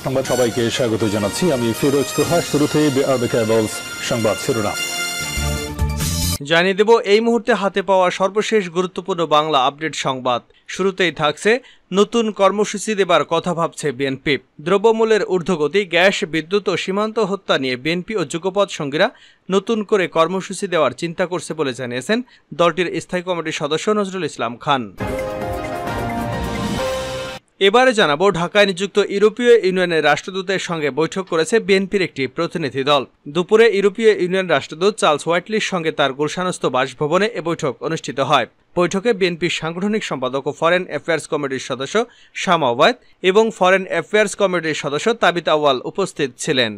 সংবাদ সবাইকে স্বাগত জানাচ্ছি। আমি ফিরোজ তোহা। শুরুতে সংবাদ শিরোনাম জানিয়ে দেব এই মুহূর্তে হাতে পাওয়া সর্বশেষ গুরুত্বপূর্ণ বাংলা আপডেট সংবাদ। শুরুতেই থাকছে নতুন কর্মসূচি দেবার কথা ভাবছে বিএনপি। দ্রব্যমূল্যের ঊর্ধ্বগতি, গ্যাস, বিদ্যুৎ ও সীমান্ত হত্যা নিয়ে বিএনপি ও যুগপৎ সঙ্গীরা নতুন করে কর্মসূচি দেওয়ার চিন্তা করছে বলে জানিয়েছেন দলটির স্থায়ী কমিটির সদস্য নজরুল ইসলাম খান। এবারে জানাবো ঢাকায় নিযুক্ত ইউরোপীয় ইউনিয়নের রাষ্ট্রদূতের সঙ্গে বৈঠক করেছে বিএনপির একটি প্রতিনিধি দল। দুপুরে ইউরোপীয় ইউনিয়ন রাষ্ট্রদূত চার্লস হোয়াইটলির সঙ্গে তার গুলশানস্থ বাসভবনে এ বৈঠক অনুষ্ঠিত হয়। বৈঠকে বিএনপির সাংগঠনিক সম্পাদক ও ফরেন অ্যাফেয়ার্স কমিটির সদস্য শামা ওবায়েদ এবং ফরেন অ্যাফেয়ার্স কমিটির সদস্য তাবিত আউয়াল উপস্থিত ছিলেন।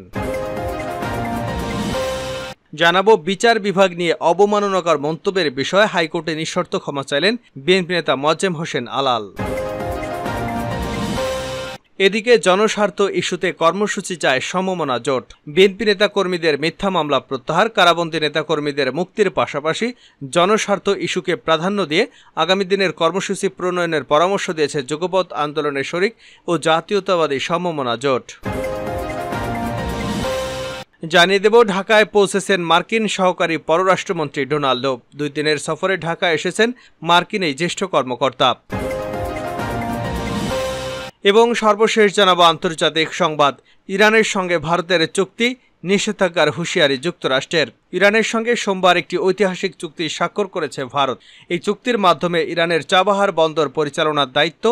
জানাবো বিচার বিভাগ নিয়ে অবমাননাকর মন্তব্যের বিষয়ে হাইকোর্টে নিঃশর্ত ক্ষমা চাইলেন বিএনপি নেতা মোয়াজ্জেম হোসেন আলাল। এদিকে জনস্বার্থ ইস্যুতে কর্মসূচি চায় সমমনা জোট। বিএনপি নেতাকর্মীদের মিথ্যা মামলা প্রত্যাহার, কারাবন্দী নেতাকর্মীদের মুক্তির পাশাপাশি জনস্বার্থ ইস্যুকে প্রাধান্য দিয়ে আগামী দিনের কর্মসূচি প্রণয়নের পরামর্শ দিয়েছে যুগপৎ আন্দোলনের শরিক ও জাতীয়তাবাদী সমমনা জোট। জানিয়ে দেব ঢাকায় পৌঁছেছেন মার্কিন সহকারী পররাষ্ট্রমন্ত্রী ডোনাল্ডো। 2 দিনের সফরে ঢাকা এসেছেন মার্কিন এই জ্যেষ্ঠ কর্মকর্তা। এবং সর্বশেষ জানাবো আন্তর্জাতিক সংবাদ। ইরানের সঙ্গে ভারতের চুক্তি, নিষেধাজ্ঞার হুঁশিয়ারি যুক্তরাষ্ট্রের। ইরানের সঙ্গে সোমবার একটি ঐতিহাসিক চুক্তি স্বাক্ষর করেছে ভারত। এই চুক্তির মাধ্যমে ইরানের চাবাহার বন্দর পরিচালনার দায়িত্ব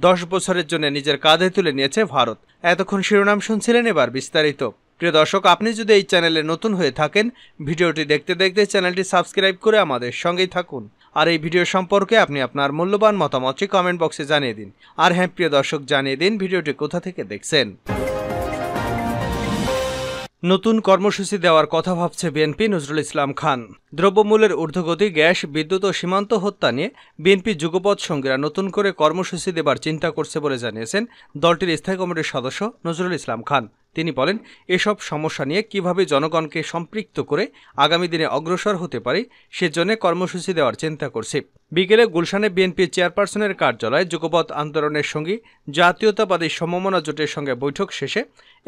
10 বছরের জন্য নিজের কাঁধে তুলে নিয়েছে ভারত। এতক্ষণ শিরোনাম শুনছিলেন, এবার বিস্তারিত। প্রিয় দর্শক, আপনি যদি এই চ্যানেলে নতুন হয়ে থাকেন, ভিডিওটি দেখতে দেখতে চ্যানেলটি সাবস্ক্রাইব করে আমাদের সঙ্গেই থাকুন। আর এই ভিডিও সম্পর্কে আপনি আপনার মূল্যবান মতামতটি কমেন্ট বক্সে জানিয়ে দিন। আর হ্যাঁ প্রিয় দর্শক, জানিয়ে দিন ভিডিওটি কোথা থেকে দেখছেন। নতুন কর্মসূচি দেওয়ার কথা ভাবছে বিএনপি, নজরুল ইসলাম খান। দ্রব্যমূল্যের ঊর্ধ্বগতি, গ্যাস, বিদ্যুৎ ও সীমান্ত হত্যা নিয়ে বিএনপি যুগপৎ সঙ্গীরা নতুন করে কর্মসূচি দেবার চিন্তা করছে বলে জানিয়েছেন দলটির স্থায়ী কমিটির সদস্য নজরুল ইসলাম খান। তিনি বলেন, এসব সমস্যা নিয়ে কিভাবে জনগণকে সম্পৃক্ত করে আগামী দিনে অগ্রসর হতে পারি সেজন্য কর্মসূচি দেওয়ার চিন্তা করছি। বিকেলে গুলশানে বিএনপি চেয়ারপারসনের কার্যালয়ে যুগপৎ আন্দোলনের সঙ্গী জাতীয়তাবাদী সমমনা জোটের সঙ্গে বৈঠক শেষে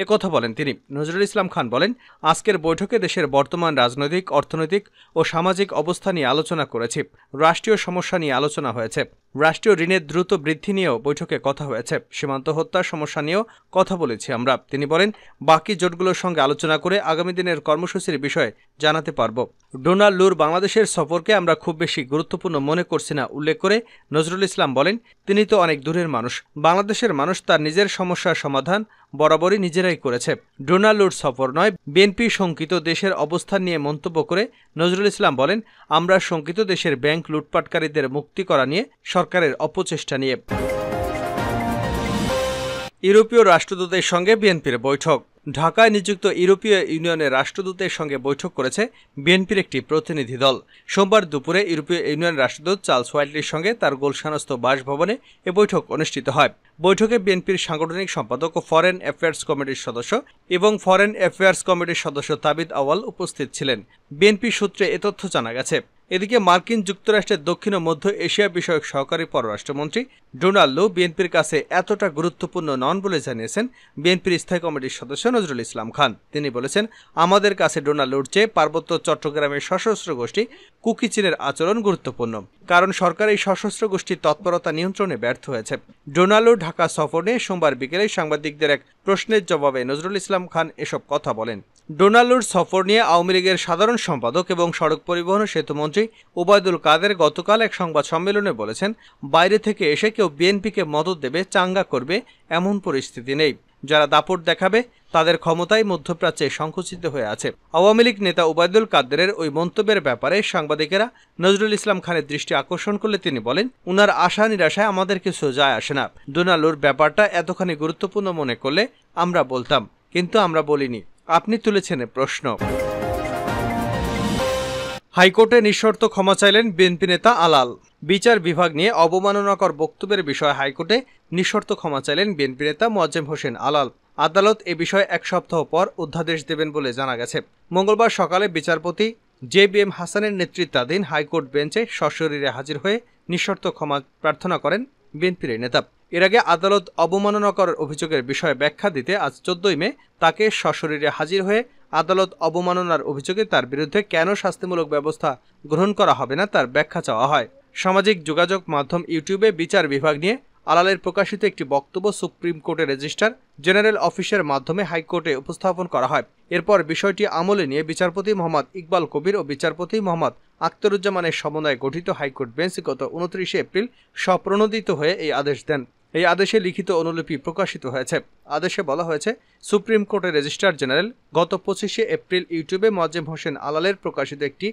একথা বলেন তিনি। নজরুল ইসলাম খান বলেন, আজকের বৈঠকে দেশের বর্তমান রাজনৈতিক, অর্থনৈতিক ও সামাজিক অবস্থা নিয়ে আলোচনা করেছি। রাষ্ট্রীয় সমস্যা নিয়ে আলোচনা হয়েছে। রাষ্ট্রীয় ঋণের দ্রুত বৃদ্ধি নিয়েও বৈঠকে কথা হয়েছে। সীমান্ত হত্যার সমস্যা নিয়েও কথা বলেছি আমরা। তিনি বলেন, বাকি জোটগুলোর সঙ্গে আলোচনা করে আগামী দিনের কর্মসূচির বিষয়ে জানাতে পারব। ডোনাল্ডোর বাংলাদেশের সফরকে আমরা খুব বেশি গুরুত্বপূর্ণ মনে করছি না উল্লেখ করে নজরুল ইসলাম বলেন, তিনি তো অনেক দূরের মানুষ। বাংলাদেশের মানুষ তার নিজের সমস্যার সমাধান বরাবরই নিজেরাই করেছে। ডোনাল্ডোর সফর নয়। বিএনপি শঙ্কিত দেশের অবস্থান নিয়ে মন্তব্য করে নজরুল ইসলাম বলেন, আমরা শঙ্কিত দেশের ব্যাংক লুটপাটকারীদের মুক্তি করা নিয়ে, সরকারের অপচেষ্টা নিয়ে। ইউরোপীয় রাষ্ট্রদূতের সঙ্গে বিএনপির বৈঠক। ঢাকায় নিযুক্ত ইউরোপীয় ইউনিয়নের রাষ্ট্রদূতের সঙ্গে বৈঠক করেছে বিএনপির একটি প্রতিনিধি দল। সোমবার দুপুরে ইউরোপীয় ইউনিয়ন রাষ্ট্রদূত চার্লস হোয়াইটলির সঙ্গে তার গুলশানস্থ বাসভবনে এ বৈঠক অনুষ্ঠিত হয়। বৈঠকে বিএনপির সাংগঠনিক সম্পাদক ও ফরেন অ্যাফেয়ার্স কমিটির সদস্য এবং ফরেন অ্যাফেয়ার্স কমিটির সদস্য তাবিত আউয়াল উপস্থিত ছিলেন। বিএনপি সূত্রে এ তথ্য জানা গেছে। এদিকে মার্কিন যুক্তরাষ্ট্রের দক্ষিণ ও মধ্য এশিয়া বিষয়ক সহকারী পররাষ্ট্রমন্ত্রী ডোনাল্ডো বিএনপির কাছে এতটা গুরুত্বপূর্ণ নন বলে জানিয়েছেন বিএনপির স্থায়ী কমিটির সদস্য নজরুল ইসলাম খান। তিনি বলেছেন, আমাদের কাছে ডোনাল্ডোর চেয়ে পার্বত্য চট্টগ্রামের সশস্ত্র গোষ্ঠী কুকি চীনের আচরণ গুরুত্বপূর্ণ, কারণ সরকার এই সশস্ত্র গোষ্ঠীর তৎপরতা নিয়ন্ত্রণে ব্যর্থ হয়েছে। ডোনাল্ডো ঢাকা সফর নিয়ে সোমবার বিকেলে সাংবাদিকদের এক প্রশ্নের জবাবে নজরুল ইসলাম খান এসব কথা বলেন। ডোনাল্ডোর সফর নিয়ে আওয়ামী লীগের সাধারণ সম্পাদক এবং সড়ক পরিবহন ও সেতুমন্ত্রী ওবায়দুল কাদের গতকাল এক সংবাদ সম্মেলনে বলেছেন, বাইরে থেকে এসে কেউ বিএনপিকে মদত দেবে, চাঙ্গা করবে এমন পরিস্থিতি নেই। যারা দাপট দেখাবে তাদের ক্ষমতায় মধ্যপ্রাচ্যে সংকুচিত হয়ে আছে। আওয়ামী লীগ নেতা ওবায়দুল কাদেরের ওই মন্তব্যের ব্যাপারে সাংবাদিকেরা নজরুল ইসলাম খানের দৃষ্টি আকর্ষণ করলে তিনি বলেন, উনার আশা নিরাশায় আমাদের কিছু যায় আসে না। ডোনাল্ডোর ব্যাপারটা এতখানি গুরুত্বপূর্ণ মনে করলে আমরা বলতাম, কিন্তু আমরা বলিনি। আপনি তুলেছেন প্রশ্ন। হাইকোর্টে নিঃশর্ত ক্ষমা চাইলেন বিএনপি নেতা আলাল। বিচার বিভাগ নিয়ে অবমাননাকর বক্তব্যের বিষয়ে হাইকোর্টে নিঃশর্ত ক্ষমা চাইলেন বিএনপি নেতা মোয়াজ্জেম হোসেন আলাল। আদালত এ বিষয়ে 1 সপ্তাহ পর অধ্যাদেশ দেবেন বলে জানা গেছে। মঙ্গলবার সকালে বিচারপতি JBM হাসানের নেতৃত্বাধীন হাইকোর্ট বেঞ্চে সশরীরে হাজির হয়ে নিঃশর্ত ক্ষমা প্রার্থনা করেন বিএনপির নেতা। এর আগে আদালত অবমাননা করার অভিযোগের বিষয়ে ব্যাখ্যা দিতে আজ 14 মে তাকে সশরীরে হাজির হয়ে আদালত অবমাননার অভিযোগে তার বিরুদ্ধে কেন শাস্তিমূলক ব্যবস্থা গ্রহণ করা হবে না তার ব্যাখ্যা চাওয়া হয়। সামাজিক যোগাযোগ মাধ্যম ইউটিউবে বিচার বিভাগ নিয়ে আলালের প্রকাশিত একটি বক্তব্য সুপ্রিম কোর্টের রেজিস্ট্রার জেনারেল অফিসের মাধ্যমে হাইকোর্টে উপস্থাপন করা হয়। এরপর বিষয়টি আমলে নিয়ে বিচারপতি মোহাম্মদ ইকবাল কবির ও বিচারপতি মোহাম্মদ আখতারুজ্জামানের সমন্বয়ে গঠিত হাইকোর্ট বেঞ্চ গত 29 এপ্রিল স্বপ্রণোদিত হয়ে এই আদেশ দেন। এই আদেশে লিখিত অনুলিপি প্রকাশিত হয়েছে। আদেশে বলা হয়েছে, সুপ্রিম কোর্টের রেজিস্ট্রার জেনারেল গত 25 এপ্রিল ইউটিউবে মোয়াজ্জেম হোসেন আলালের প্রকাশিত একটি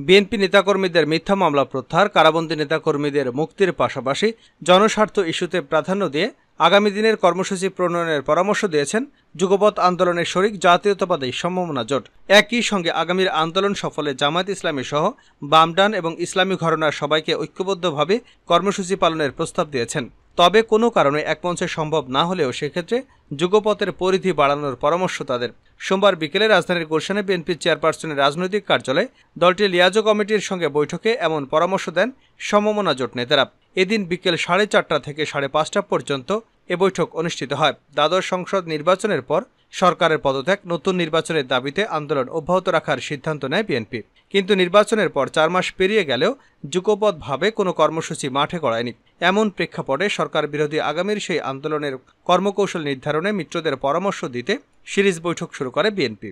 বিএনপি নেতাকর্মীদের মিথ্যা মামলা প্রত্যাহার, কারাবন্দী নেতাকর্মীদের মুক্তির পাশাপাশি জনস্বার্থ ইস্যুতে প্রাধান্য দিয়ে আগামী দিনের কর্মসূচি প্রণয়নের পরামর্শ দিয়েছেন যুগপৎ আন্দোলনের শরিক জাতীয়তাবাদী সম্ভাবনা জোট। একই সঙ্গে আগামীর আন্দোলন সফলে জামায়াত ইসলামী সহ বামডান এবং ইসলামী ঘরানার সবাইকে ঐক্যবদ্ধভাবে কর্মসূচি পালনের প্রস্তাব দিয়েছেন। তবে কোনো কারণে এক মঞ্চে সম্ভব না হলেও সেক্ষেত্রে যুগপথের পরিধি বাড়ানোর পরামর্শ তাদের। সোমবার বিকেলে রাজধানীর গুলশানে বিএনপির চেয়ারপারসনের রাজনৈতিক কার্যালয়ে দলটির লিয়াজো কমিটির সঙ্গে বৈঠকে এমন পরামর্শ দেন সমমনা জোট নেতারা। এদিন বিকেল 4:30 থেকে 5:30 পর্যন্ত এ বৈঠক অনুষ্ঠিত হয়। দ্বাদশ সংসদ নির্বাচনের পর সরকারের পদত্যাগ, নতুন নির্বাচনের দাবিতে আন্দোলন অব্যাহত রাখার সিদ্ধান্ত নেয় বিএনপি। কিন্তু নির্বাচনের পর 4 মাস পেরিয়ে গেলেও যুগপৎভাবে কোনো কর্মসূচি মাঠে গড়ায়নি। এমন প্রেক্ষাপটে সরকার বিরোধী আগামীর সেই আন্দোলনের কর্মকৌশল নির্ধারণে মিত্রদের পরামর্শ দিতে সিরিজ বৈঠক শুরু করে বিএনপি।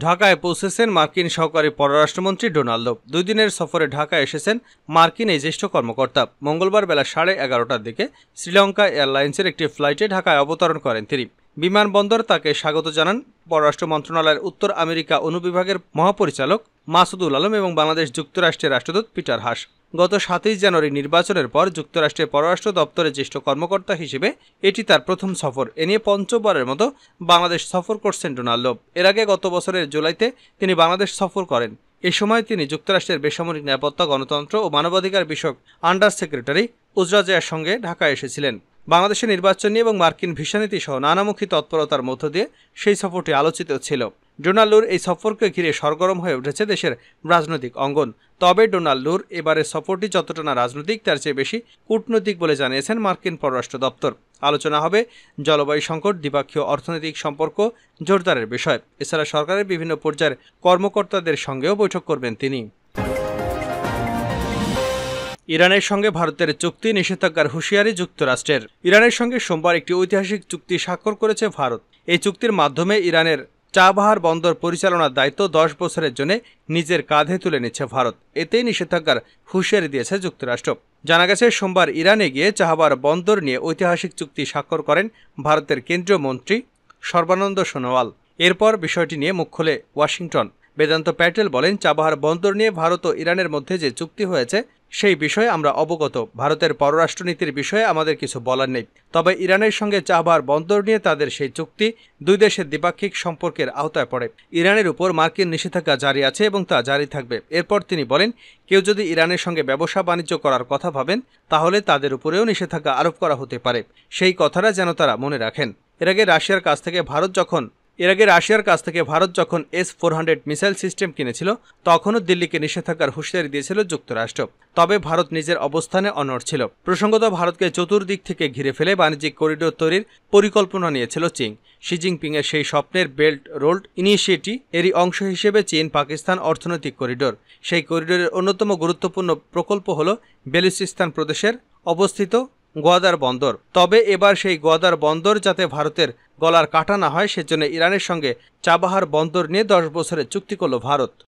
ঢাকায় পৌঁছেছেন মার্কিন সহকারী পররাষ্ট্রমন্ত্রী ডোনাল্ডো। 2 দিনের সফরে ঢাকায় এসেছেন মার্কিন এই জ্যেষ্ঠ কর্মকর্তা। মঙ্গলবার বেলা 11:30টার দিকে শ্রীলঙ্কা এয়ারলাইন্সের একটি ফ্লাইটে ঢাকায় অবতরণ করেন তিনি। বিমানবন্দর তাকে স্বাগত জানান পররাষ্ট্র মন্ত্রণালয়ের উত্তর আমেরিকা অনুবিভাগের মহাপরিচালক মাসুদুল আলম এবং বাংলাদেশ যুক্তরাষ্ট্রের রাষ্ট্রদূত পিটার হাস। গত 7 জানুয়ারি নির্বাচনের পর যুক্তরাষ্ট্রের পররাষ্ট্র দপ্তরের জ্যেষ্ঠ কর্মকর্তা হিসেবে এটি তার প্রথম সফর। এ নিয়ে পঞ্চমবারের মতো বাংলাদেশ সফর করছেন ডোনাল্ডো। এর আগে গত বছরের জুলাইতে তিনি বাংলাদেশ সফর করেন। এ সময় তিনি যুক্তরাষ্ট্রের বেসামরিক নিরাপত্তা, গণতন্ত্র ও মানবাধিকার বিষয়ক আন্ডার সেক্রেটারি উজরাজের সঙ্গে ঢাকায় এসেছিলেন। বাংলাদেশের নির্বাচন নিয়ে এবং মার্কিন ভিসানীতি সহ নানামুখী তৎপরতার মধ্য দিয়ে সেই সফরটি আলোচিত ছিল। ডোনাল্ডোর এই সফরকে ঘিরে সরগরম হয়ে উঠেছে দেশের রাজনৈতিক অঙ্গন। তবে ডোনাল্ডোর এবারের সফরটি যতটা না রাজনৈতিক তার চেয়ে বেশি কূটনৈতিক বলে জানিয়েছেন মার্কিন পররাষ্ট্র দপ্তর। আলোচনা হবে জলবায়ু সংকট, দ্বিপক্ষীয় অর্থনৈতিক সম্পর্ক জোরদারের বিষয়। এছাড়া সরকারের বিভিন্ন পর্যায়ের কর্মকর্তাদের সঙ্গেও বৈঠক করবেন তিনি। ইরানের সঙ্গে ভারতের চুক্তি, নিষেধাজ্ঞার হুঁশিয়ারি যুক্তরাষ্ট্রের। ইরানের সঙ্গে সোমবার একটি ঐতিহাসিক চুক্তি স্বাক্ষর করেছে ভারত। এই চুক্তির মাধ্যমে ইরানের চাবাহার বন্দর পরিচালনার দায়িত্ব 10 বছরের জন্য নিজের কাঁধে তুলে নিচ্ছে ভারত। এতেই নিষেধাজ্ঞার হুঁশিয়ারি দিয়েছে যুক্তরাষ্ট্র। জানা গেছে, সোমবার ইরানে গিয়ে চাবাহার বন্দর নিয়ে ঐতিহাসিক চুক্তি স্বাক্ষর করেন ভারতের কেন্দ্রীয় মন্ত্রী সর্বানন্দ সোনোয়াল। এরপর বিষয়টি নিয়ে মুখ খোলে ওয়াশিংটন। বেদান্ত প্যাটেল বলেন, চাবাহার বন্দর নিয়ে ভারত ও ইরানের মধ্যে যে চুক্তি হয়েছে সেই বিষয়ে আমরা অবগত। ভারতের পররাষ্ট্রনীতির বিষয়ে আমাদের কিছু বলার নেই। তবে ইরানের সঙ্গে চাবাহার বন্দর নিয়ে তাদের সেই চুক্তি 2 দেশের দ্বিপাক্ষিক সম্পর্কের আওতায় পড়ে। ইরানের উপর মার্কিন নিষেধাজ্ঞা জারি আছে এবং তা জারি থাকবে। এরপর তিনি বলেন, কেউ যদি ইরানের সঙ্গে ব্যবসা বাণিজ্য করার কথা ভাবেন তাহলে তাদের উপরেও নিষেধাজ্ঞা আরোপ করা হতে পারে। সেই কথাটা যেন তারা মনে রাখেন। এর আগে রাশিয়ার কাছ থেকে ভারত যখন S-400 মিসাইল সিস্টেম কিনেছিল তখনও দিল্লিকে নিষেধাজ্ঞার হুঁশিয়ারি দিয়েছিল যুক্তরাষ্ট্র। তবে ভারত নিজের অবস্থানে অনড় ছিল। প্রসঙ্গত, ভারতকে চতুর্দিক থেকে ঘিরে ফেলে বাণিজ্যিক করিডোর তৈরির পরিকল্পনা নিয়েছিল চীন। শি জিনপিংয়ের সেই স্বপ্নের বেল্ট রোড ইনিশিয়েটিভ এরই অংশ হিসেবে চীন পাকিস্তান অর্থনৈতিক করিডোর। সেই করিডোরের অন্যতম গুরুত্বপূর্ণ প্রকল্প হল বেলুচিস্তান প্রদেশের অবস্থিত গোয়াদার বন্দর। তবে এবার সেই গোয়াদার বন্দর যাতে ভারতের গলার কাটা না হয় সেজন্য ইরানের সঙ্গে চাবাহার বন্দর নিয়ে 10 বছরের চুক্তি করল ভারত।